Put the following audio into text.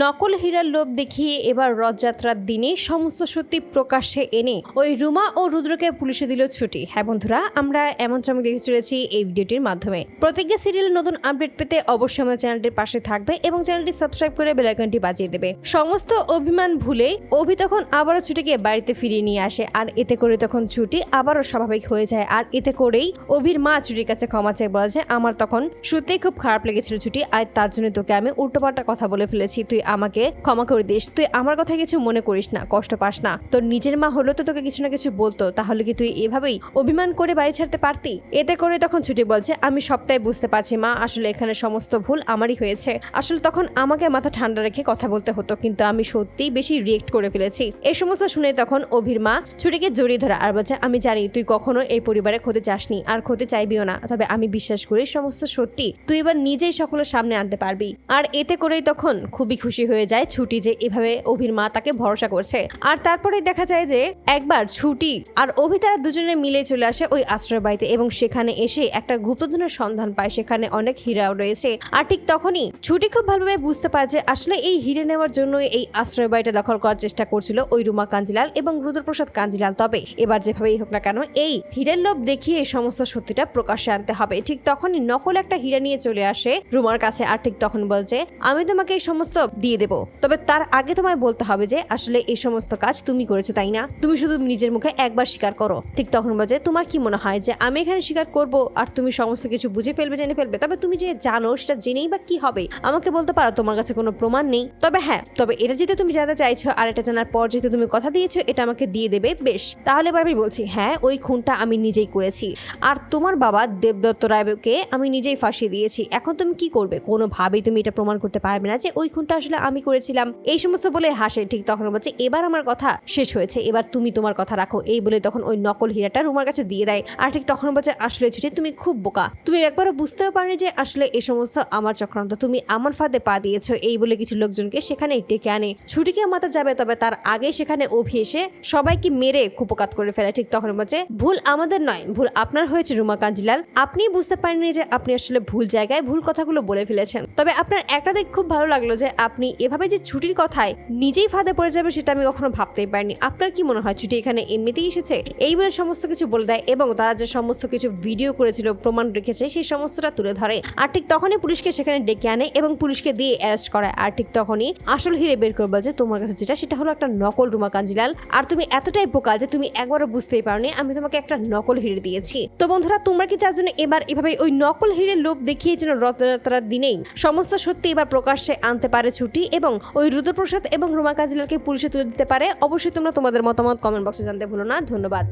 নকল হীরার লোভ দেখিয়ে এবার রথযাত্রার দিনে সমস্ত সত্যি প্রকাশ্যে এনে ওই রুমা ও রুদ্রকে পুলিশে দিল ছুটি। হ্যাঁ বন্ধুরা, আমরা এমন চমক দেখতে চলেছি এই ভিডিওটির মাধ্যমে। প্রতিজ্ঞা সিরিয়ালের নতুন আপডেট পেতে অবশ্যই আমাদের চ্যানেলটির পাশে থাকবে এবং চ্যানেলটি সাবস্ক্রাইব করে বেল আইকনটি বাজিয়ে দেবে। সমস্ত অভিমান ভুলে অভি তখন আবারও ছুটিকে বাড়িতে ফিরিয়ে নিয়ে আসে, আর এতে করে তখন ছুটি আবারও স্বাভাবিক হয়ে যায়। আর এতে করেই অভির মা ছুটির কাছে ক্ষমা চেয়ে বলা যায়, আমার তখন সত্যিই খুব খারাপ লেগেছিল ছুটি, আর তার জন্য তোকে আমি উল্টোপাল্টা কথা বলে ফেলেছি, তুই আমাকে ক্ষমা করে দিস, তুই আমার কথা কিছু মনে করিস না, কষ্ট পাস না। তোর নিজের মা হলো তো তোকে কিছু না কিছু বলতো, তাহলে কি তুই এভাবেই অভিমান করে বাড়ি ছাড়তে পারতি? এতে করে তখন ছুটি বলছে, আমি সবটাই বুঝতে পারছি মা, আসলে এখানে সমস্ত ভুল আমারই হয়েছে, আসলে তখন আমাকে মাথা ঠান্ডা রেখে কথা বলতে হতো, কিন্তু আমি সত্যিই বেশি রিয়েক্ট করে ফেলেছি। এই সমস্ত শুনে তখন অভির মা ছুটিকে জড়িয়ে ধরে আর বলছে, আমি জানি তুই কখনো এই পরিবারে ক্ষতি চাসনি আর ক্ষতি চাইবিও না, তবে আমি বিশ্বাস করি সমস্ত সত্যি তুই এবার নিজেই সকলের সামনে আনতে পারবি। আর এতে করেই তখন খুবই খুশি হয়ে যায় ছুটি যে এভাবে অভির মা তাকে ভরসা করছে। আর তারপরে দেখা যায় যে একবার ছুটি আর অভি তারা দুজনে মিলে চলে আসে ওই আশ্রয় বাড়িতে, এবং সেখানে এসে একটা গুপ্তধনের সন্ধান পায়, সেখানে অনেক হীরাও রয়েছে। আর ঠিক তখনই ছুটি খুব ভালোভাবে বুঝতে পারে যে আসলে এই হিরে নেওয়ার জন্য এই আশ্রয় বাড়িটা দখল করার চেষ্টা করছিল ওই রুমা কাঞ্জিলাল এবং রুদ্রপ্রসাদ কাঞ্জিলাল। তবে এবার যেভাবেই হোক না কেন এই হীরের লোভ দেখিয়ে এই সমস্ত সত্যিটা প্রকাশ্যে আনতে হবে। ঠিক তখনই নকল একটা হীরা নিয়ে চলে আসে রুমার কাছে, আর ঠিক তখন বলছে, আমি তোমাকে এই সমস্ত দিয়ে দেবো, তবে তার আগে তোমায় বলতে হবে যে আসলে এই সমস্ত কাজ তুমি করেছো, তাই না? তুমি শুধু নিজের মুখে একবার স্বীকার করো। ঠিক তখন বলছে, তোমার কি মনে হয় যে আমি এখানে স্বীকার করব আর তুমি সমস্ত কিছু বুঝে ফেলবে, জেনে ফেলবে? তবে তুমি যে জানো সেটা জেনেই বা কি হবে? আমাকে বলতে পারো তোমার কাছে কোনো প্রমাণ নেই। তবে হ্যাঁ, তবে এটা যেহেতু তুমি জানতে চাইছো আর এটা জানার পর যেহেতু তুমি কথা দিয়েছো এটা আমাকে দিয়ে দেবে, বেশ, তাহলে এবার আমি বলছি, হ্যাঁ ওই খুনটা আমি নিজেই করেছি, আর তোমার বাবা দেবদত্ত রায়কে আমি নিজেই ফাঁসিয়ে দিয়েছি। এখন তুমি কি করবে? কোনোভাবেই তুমি এটা প্রমাণ করতে পারবে না যে ওই খুনটা আসলে আমি করেছিলাম। এই সমস্ত বলে হাসে। ঠিক তখন বলছে, এবার আমার কথা শেষ হয়েছে, এবার তুমি তোমার কথা রাখো। এই বলে তখন ওই নকল হীরাটা রুমার কাছে দিয়ে দেয়। আর ঠিক তখন বলছে, আসলে ছুটি তুমি খুব বোকা, তুমি একবারও বুঝতেও পারনি যে আসলে এই সমস্ত আমার চক্রান্ত, তুমি আমার ফাঁদে পা দিয়েছো। এই বলে কিছু লোকজনকে সেখানে ডেকে আনে। ছুটিকে মাথা যাবে, তবে তার আগে সেখানে অভি এসে সবাইকে মেরে কুপকাত করে ফেলে। ঠিক তখন বলছে, ভুল আমাদের নয়, ভুল আপনার হয়েছে রুমা কাঞ্জিলাল, আপনি বুঝতে পারেননি যে আপনি আসলে ভুল জায়গায় ভুল কথাগুলো বলে ফেলেছেন। তবে আপনার একটা দিক খুব ভালো লাগলো যে আপনি এভাবে যে ছুটির কথায় নিজেই ফাঁদে পড়ে যাবে সেটা আমি কখনো ভাবতেই পারিনি। আপনার কি মনে হয় ছুটি এখানে এমনিতেই এসেছে? এই বলে সমস্ত কিছু বলে দেয় এবং তারা যে সমস্ত কিছু ভিডিও করেছিল, প্রমাণ রেখেছে, সেই সমস্তটা তুলে ধরে। আর ঠিক তখনই পুলিশকে সেখানে ডেকে আনে এবং পুলিশকে দিয়ে অ্যারেস্ট করায়। আর ঠিক তখনই আসল হিরে বের করে বলছে, তোমার কাছে যেটা সেটা হলো একটা নকল রুমা কাঞ্জিলাল, আর তুমি এতটাই বোকা যে তুমি একবারও বুঝতেই পারোনি আমি তোমাকে একটা নকল হিরে দিয়েছি। তো বন্ধুরা, তোমরা কি চার জন্য এবার এভাবে ওই নকল হিরের লোভ দেখিয়ে যেন রথযাত্রার দিনেই সমস্ত সত্যি এবার প্রকাশ্যে আনতে পারে ছুটি এবং ওই রুদ্রপ্রসাদ এবং রুমা কাঞ্জিলালকে পুলিশে তুলে দিতে পারে? অবশ্যই তোমরা তোমাদের মতামত কমেন্ট বক্সে জানতে ভুলো না। ধন্যবাদ।